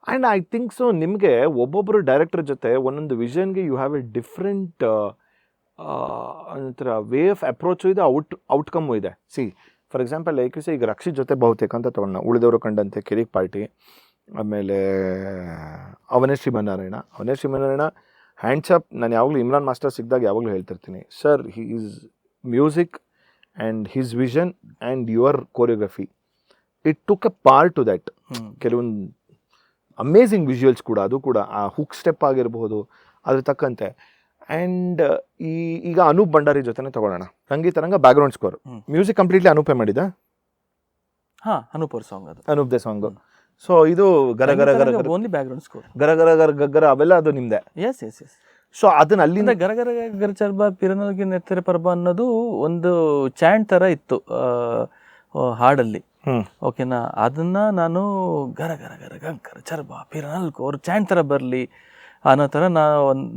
And I think so ನಿಮಗೆ ಒಬ್ಬೊಬ್ಬರು director ಜೊತೆ ಒಂದೊಂದು ವಿಷನ್ಗೆ ಯು ಹ್ಯಾವ್ ಎ ಡಿಫ್ರೆಂಟ್ ಒಂಥರ ವೇ ಆಫ್ ಅಪ್ರೋಚು ಇದೆ, ಔಟ್ಕಮ್ಮು ಇದೆ. See for example like you say ಈಗ ರಕ್ಷಿತ್ ಜೊತೆ ಬಹುತೇಕ ಅಂತ ತೊಗೊಂಡ ಉಳಿದವರು ಕಂಡಂತೆ ಕಿರಿಕ್ ಪಾರ್ಟಿ, ಆಮೇಲೆ ಅವನೇಶ್ ಶ್ರೀಮನ್ನಾರಾಯಣ ಹ್ಯಾಂಡ್ಸ್ ಅಪ್. ನಾನು ಯಾವಾಗಲೂ ಇಮ್ರಾನ್ ಮಾಸ್ಟರ್ ಸಿಕ್ಕಿದಾಗ ಯಾವಾಗಲೂ ಹೇಳ್ತಿರ್ತೀನಿ, sir is music and his vision and your choreography it took a part to that. ಕೆಲವೊಂದು ಅಮೇಝಿಂಗ್ ವಿಜುವಲ್ಸ್ ಕೂಡ, ಅದು ಕೂಡ ಆ ಹುಕ್ ಸ್ಟೆಪ್ ಆಗಿರ್ಬೋದು ಅದ್ರ ತಕ್ಕಂತೆ. ಆ್ಯಂಡ್ ಈಗ ಅನೂಪ್ ಭಂಡಾರಿ ಜೊತೆನೇ ತಗೊಳ್ಳೋಣ, ಸಂಗೀತರಂಗ ಬ್ಯಾಕ್ಗ್ರೌಂಡ್ ಸ್ಕೋರ್, ಮ್ಯೂಸಿಕ್ ಕಂಪ್ಲೀಟ್ಲಿ ಅನೂಪೇ ಮಾಡಿದ. ಅನೂಪ್ ಅವ್ರ ಸಾಂಗ್, ಅದು ಅನೂಪ್ ದೇ ಸಾಂಗು. ಸೊ ಇದು ಗರ ಗರ ಗರ ಓನ್ಲಿ ಬ್ಯಾಕ್ಗ್ರೌಂಡ್ ಸ್ಕೋರ್, ಗರ ಗರ ಗರ ಗಗ್ಗರ ಅವೆಲ್ಲ ಅದು ನಿಮ್ದೆ. S S S. ಸೊ ಅದನ್ನ ಅಲ್ಲಿಂದ ಗರ ಗರ ಗರ ಚರ್ಬ ಪಿರನಲ್ಗೆ ನೆತ್ತರೆ ಪರ್ಬ ಅನ್ನೋದು ಒಂದು ಚಾಂಟ್ ಥರ ಇತ್ತು ಹಾಡಲ್ಲಿ, ಓಕೆನಾ. ಅದನ್ನ ನಾನು ಗರ ಗರ ಗರ ಗರ ಚರ್ಬ ಪಿರನಲ್ಕು ಅವ್ರು ಚಾಂಟ್ ಥರ ಬರಲಿ ಅನ್ನೋ ಥರ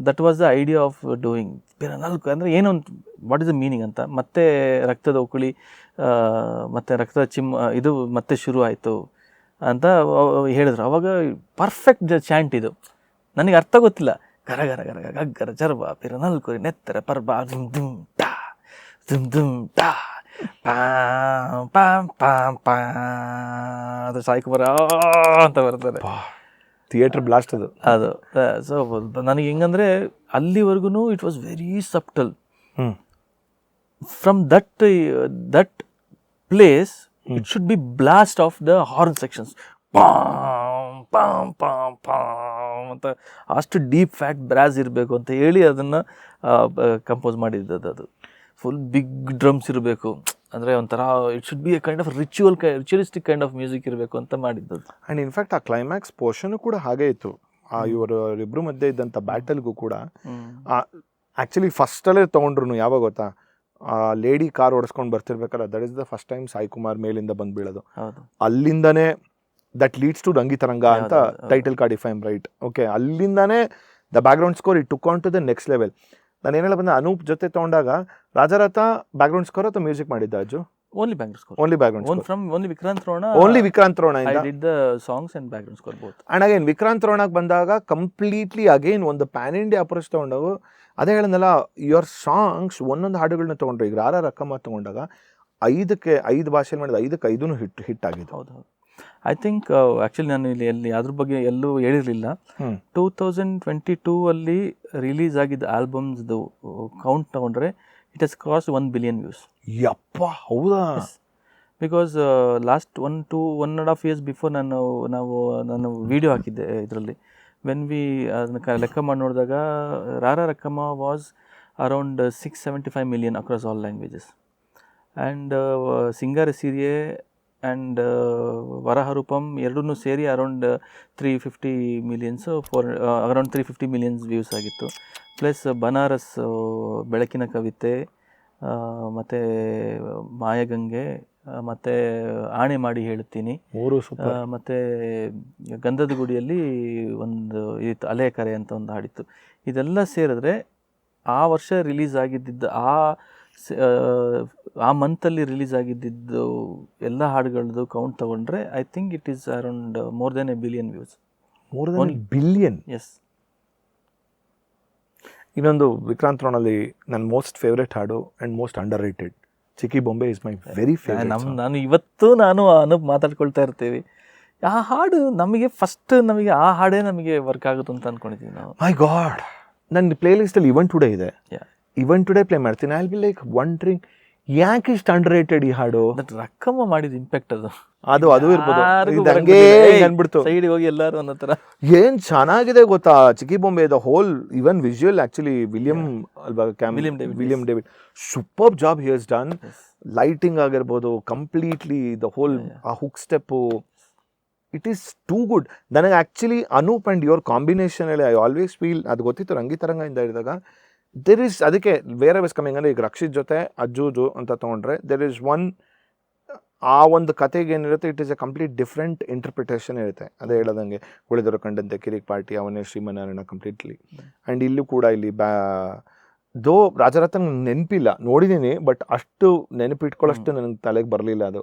that was the idea of doing ಪಿರನಲ್ಕು ಅಂದರೆ ಏನೋ ಒಂದು ವಾಟ್ ಇಸ್ ದ ಮೀನಿಂಗ್ ಅಂತ. ಮತ್ತೆ ರಕ್ತದ ಉಕುಳಿ ಮತ್ತು ರಕ್ತದ ಇದು ಮತ್ತೆ ಶುರು ಆಯಿತು ಅಂತ ಹೇಳಿದ್ರು. ಅವಾಗ ಪರ್ಫೆಕ್ಟ್ ಚಾಂಟ್ ಇದು. ನನಗೆ ಅರ್ಥ ಗೊತ್ತಿಲ್ಲ. ಗರ ಗರ ಗರ ಗಗ್ಗರ ಚರ್ಬ ಪಿರನಲ್ಕು ನೆತ್ತರ ಪರ್ಬ ದುಮ್ ದುಮ್ ಟಾ ದುಮ್ ದುಮ್ ಟಾ ಪಾಂ ಪಾಂ ಪಾಂ ಪಾ ಅದು ಸಾಯ್ಕುಮಾರ ಅಂತ ಬರ್ತಾರೆ. ಥಿಯೇಟರ್ ಬ್ಲಾಸ್ಟ್ ಅದು. ಸೊ ನನಗೆ ಹೆಂಗಂದರೆ ಅಲ್ಲಿವರೆಗೂ it was very subtle. From that place it should be blast of the horn sections, ಪಾಂ ಪಾಂ ಪಾಂ ಪಾಂ ಅಂತ ಅಷ್ಟು ಡೀಪ್ ಫ್ಯಾಕ್ಟ್ ಬ್ರಾಸ್ ಇರಬೇಕು ಅಂತ ಹೇಳಿ ಅದನ್ನು ಕಂಪೋಸ್ ಮಾಡಿದ್ದದು. ಅದು ಫುಲ್ ಬಿಗ್ ಡ್ರಮ್ಸ್ ಇರಬೇಕು, ಅಂದರೆ ಒಂಥರ it should B A kind of ritualistic kind of music ಇರಬೇಕು ಅಂತ ಮಾಡಿದ್ದದು. ಆ್ಯಂಡ್ ಇನ್ಫ್ಯಾಕ್ಟ್ ಆ ಕ್ಲೈಮ್ಯಾಕ್ಸ್ ಪೋರ್ಷನು ಕೂಡ ಹಾಗೆ ಇತ್ತು. ಇವರಿಬ್ಬರು ಮಧ್ಯೆ ಇದ್ದಂಥ ಬ್ಯಾಟಲ್ಗೂ ಕೂಡ ಆ್ಯಕ್ಚುಲಿ ಫಸ್ಟಲ್ಲೇ ತೊಗೊಂಡ್ರು. ಯಾವಾಗ ಗೊತ್ತಾ, ಲೇಡಿ ಕಾರ್ ಓಡಿಸ್ಕೊಂಡು ಬರ್ತಿರ್ಬೇಕಲ್ಲ, that is the first time Sai Kumar ಮೇಲಿಂದ ಬಂದು ಬೀಳೋದು. ಅಲ್ಲಿಂದನೇ ದಟ್ ಲೀಡ್ಸ್ ಟು ರಂಗಿತರಂಗ ಅಂತ title card, if I am right. Okay, ಅಲ್ಲಿಂದಾನೇ the background score it took on to the next level. ನಾನು ಏನೆಲ್ಲ ಬಂದ ಅನೂಪ್ ಜೊತೆ ತೊಗೊಂಡಾಗ ರಾಜರಥ ಬ್ಯಾಕ್ಗ್ರೌಂಡ್ ಸ್ಕೋರ್ ಅಥವಾ ಮ್ಯೂಸಿಕ್ ಮಾಡಿದ್ದ Ajju? Only background score. Only background score from only Vikrant Rona. Only Vikrant Rona I did the songs and background score both. And again Vikrant ರೋಣಕ್ಕೆ ಬಂದಾಗ completely again ಒಂದು ಪ್ಯಾನ್ ಇಂಡಿಯಾ ಅಪ್ರೋಚ್ ತೊಗೊಂಡವು. ಅದೇ ಹೇಳಂದಲ್ಲ, ಯುವರ್ ಸಾಂಗ್ಸ್ ಒಂದೊಂದು ಹಾಡುಗಳನ್ನ ತೊಗೊಂಡ್ರು. ಈಗ ರಾರ ರಕ್ಕಮ್ಮ ತೊಗೊಂಡಾಗ 5 ಭಾಷೆಯಲ್ಲಿ ಮಾಡಿದ 5 ಹಿಟ್ ಆಗಿದ್ದು. ಹೌದು. ಐ ಥಿಂಕ್ ಆ್ಯಕ್ಚುಲಿ ನಾನು ಇಲ್ಲಿ ಅದ್ರ ಬಗ್ಗೆ ಎಲ್ಲೂ ಹೇಳಿರಲಿಲ್ಲ. 2022 ಅಲ್ಲಿ ರಿಲೀಸ್ ಆಗಿದ್ದ ಆಲ್ಬಮ್ಸ್ದು ಕೌಂಟ್ ತಗೊಂಡ್ರೆ it has cross 1 billion views. ಯಪ್ಪ, ಹೌದಾ? ಬಿಕಾಸ್ ಲಾಸ್ಟ್ 1.5 years ಬಿಫೋರ್ ನಾನು ವಿಡಿಯೋ ಹಾಕಿದ್ದೆ ಇದರಲ್ಲಿ. ವೆನ್ ವಿ ಅದನ್ನ ಲೆಕ್ಕ ಮಾಡಿ ನೋಡಿದಾಗ Ra Rakkamma was around 675 million across all languages. And Singara Siriye and Varaharoopam ಎರಡೂ ಸೇರಿ around 350 millions, around 350 millions views ಆಗಿತ್ತು. ಪ್ಲಸ್ ಬನಾರಸ್ ಬೆಳಕಿನ ಕವಿತೆ, ಮತ್ತು ಮಾಯಗಂಗೆ, ಮತ್ತು ಆಣೆ ಮಾಡಿ ಹೇಳುತ್ತೀನಿ, ಮತ್ತು ಗಂಧದ ಗುಡಿಯಲ್ಲಿ ಒಂದು ಇತ್ತು ಅಲೆಯ ಕರೆ ಅಂತ ಒಂದು ಹಾಡಿತ್ತು. ಇದೆಲ್ಲ ಸೇರಿದ್ರೆ ಆ ವರ್ಷ ರಿಲೀಸ್ ಆಗಿದ್ದಿದ್ದು ಆ ಮಂತಲ್ಲಿ ರಿಲೀಸ್ ಆಗಿದ್ದಿದ್ದು ಎಲ್ಲ ಹಾಡುಗಳದ್ದು ಕೌಂಟ್ ತಗೊಂಡ್ರೆ I think it is around more than 1 billion views. More than 1 billion? Yes. ಇನ್ನೊಂದು ವಿಕ್ರಾಂತ್ ರೋಣಲ್ಲಿ ನನ್ನ ಮೋಸ್ಟ್ ಫೇವ್ರೆಟ್ ಹಾಡು and most underrated Chikki Bombe is my very favourite. ನಾನು ಇವತ್ತು ಅನೂಪ್ ಮಾತಾಡ್ಕೊಳ್ತಾ ಇರ್ತೀವಿ. ಆ ಹಾಡು ನಮಗೆ ಆ ಹಾಡೇ ನಮಗೆ ವರ್ಕ್ ಆಗುತ್ತೆ ಅಂತ ಅಂದ್ಕೊಂಡಿದ್ದೀವಿ ನಾವು. ಮೈ ಗಾಡ್, ನನ್ನ ಪ್ಲೇ ಲಿಸ್ಟಲ್ಲಿ ಇವನ್ ಟುಡೇ ಇದೆ. ಇವನ್ ಟುಡೇ ಪ್ಲೇ ಮಾಡ್ತೀನಿ. I will be like wandering ಯಾಕೆ ಇಷ್ಟು ಅಂಡರ್ ರೇಟೆಡ್ ಈ ಹಾಡು? ರಕ್ಕಮ್ಮ ಮಾಡಿದ ಇಂಪ್ಯಾಕ್ಟ್ ಅದು ಇರ್ಬೋದು. ಅನ್ಬಿಡ್ತು ಸೈಡ್ ಹೋಗಿ ಎಲ್ಲರೂ ಅನ್ನೋ ಥರ. ಏನ್ ಚೆನ್ನಾಗಿದೆ ಗೊತ್ತಾ ಚಿಕ್ಕಿ ಬೊಂಬೆ, the whole even visual actually William David super job he has done. Lighting ಆಗಿರ್ಬೋದು, ಕಂಪ್ಲೀಟ್ಲಿ ದ ಹೋಲ್ ಆ hook step, it is too good. ನನಗೆ actually Anup and your combination ಹೇಳಿ ಐ ಆಲ್ವೇಸ್ ಫೀಲ್, ಅದು ಗೊತ್ತಿತ್ತು ರಂಗಿತರಂಗದಿಂದ ಹಿಡಿದಾಗ ದೇರ್ ಈಸ್, ಅದಕ್ಕೆ ಬೇರೆ base coming ಅಂದರೆ ಈಗ ರಕ್ಷಿತ್ ಜೊತೆ ಅಜ್ಜು ಅಂತ ತೊಗೊಂಡ್ರೆ ದೇರ್ ಈಸ್ ಆ ಒಂದು ಕತೆಗೆ ಏನಿರುತ್ತೆ, it is A complete different interpretation ಇರುತ್ತೆ. ಅದೇ ಹೇಳೋದಂಗೆ ಉಳಿದವರು ಕಂಡಂತೆ ಕಿರಿಕ್ party, Avanesh Srimannarayana completely. And ಇಲ್ಲೂ ಕೂಡ ಇಲ್ಲಿ ದೋ ರಾಜರತ್ನ ನೆನಪಿಲ್ಲ, ನೋಡಿದ್ದೀನಿ ಬಟ್ ಅಷ್ಟು ನೆನಪಿಟ್ಕೊಳ್ಳೋಷ್ಟು ನನಗೆ ತಲೆಗೆ ಬರಲಿಲ್ಲ. ಅದು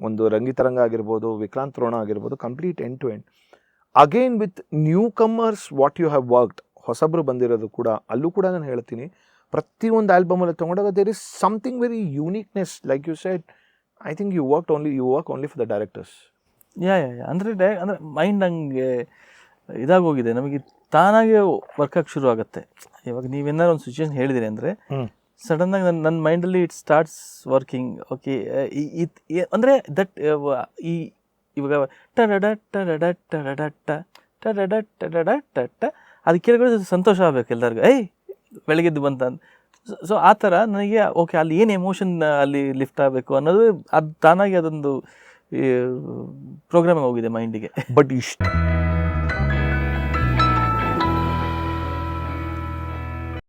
ಒಂದು ರಂಗಿತರಂಗ ಆಗಿರ್ಬೋದು, ವಿಕ್ರಾಂತ್ ರೋಣ ಆಗಿರ್ಬೋದು, complete end to end again with newcomers what you have worked, ಹೊಸಬ್ರು ಬಂದಿರೋದು ಕೂಡ ಅಲ್ಲೂ ಕೂಡ ನಾನು ಹೇಳ್ತೀನಿ, ಪ್ರತಿಯೊಂದು ಆಲ್ಬಮಲ್ಲಿ ತೊಗೊಂಡಾಗ there is something very uniqueness. Like you said, I think you work only for the directors. Yeah ಅಂದರೆ ಅಂದರೆ ಮೈಂಡ್ ಹಂಗೆ ಇದಾಗೋಗಿದೆ, ನಮಗೆ ತಾನಾಗೆ ವರ್ಕಕ್ಕೆ ಶುರು ಆಗುತ್ತೆ. ಇವಾಗ ನೀವೇನಾದ್ರು ಒಂದು ಸಿಚುವೇಶನ್ ಹೇಳಿದಿರಿ ಅಂದರೆ ಸಡನ್ನಾಗಿ ನನ್ನ ಮೈಂಡಲ್ಲಿ ಇಟ್ ಸ್ಟಾರ್ಟ್ಸ್ ವರ್ಕಿಂಗ್. ಓಕೆ, ಅಂದರೆ ದಟ್ ಈ ಇವಾಗ ಟಡಡ ಟಡಡ ಟಡಡ ಟಡಡ ಟಡಡ ಟಟ್ಟ ಅದು ಕೇಳಿದ್ರೆ ಸಂತೋಷ ಆಗಬೇಕು ಎಲ್ಲರಿಗೂ, ಬೆಳಗ್ಗೆದ್ದು ಬಂತ. ಸೊ ಆ ಥರ ನನಗೆ ಓಕೆ ಅಲ್ಲಿ ಏನು ಎಮೋಷನ್ ಅಲ್ಲಿ ಲಿಫ್ಟ್ ಆಗಬೇಕು ಅನ್ನೋದು ಅದು ತಾನಾಗಿ ಅದೊಂದು ಪ್ರೋಗ್ರಾಮಿಂಗ್ ಹೋಗಿದೆ ಮೈಂಡಿಗೆ. ಬಟ್ ಇಷ್ಟು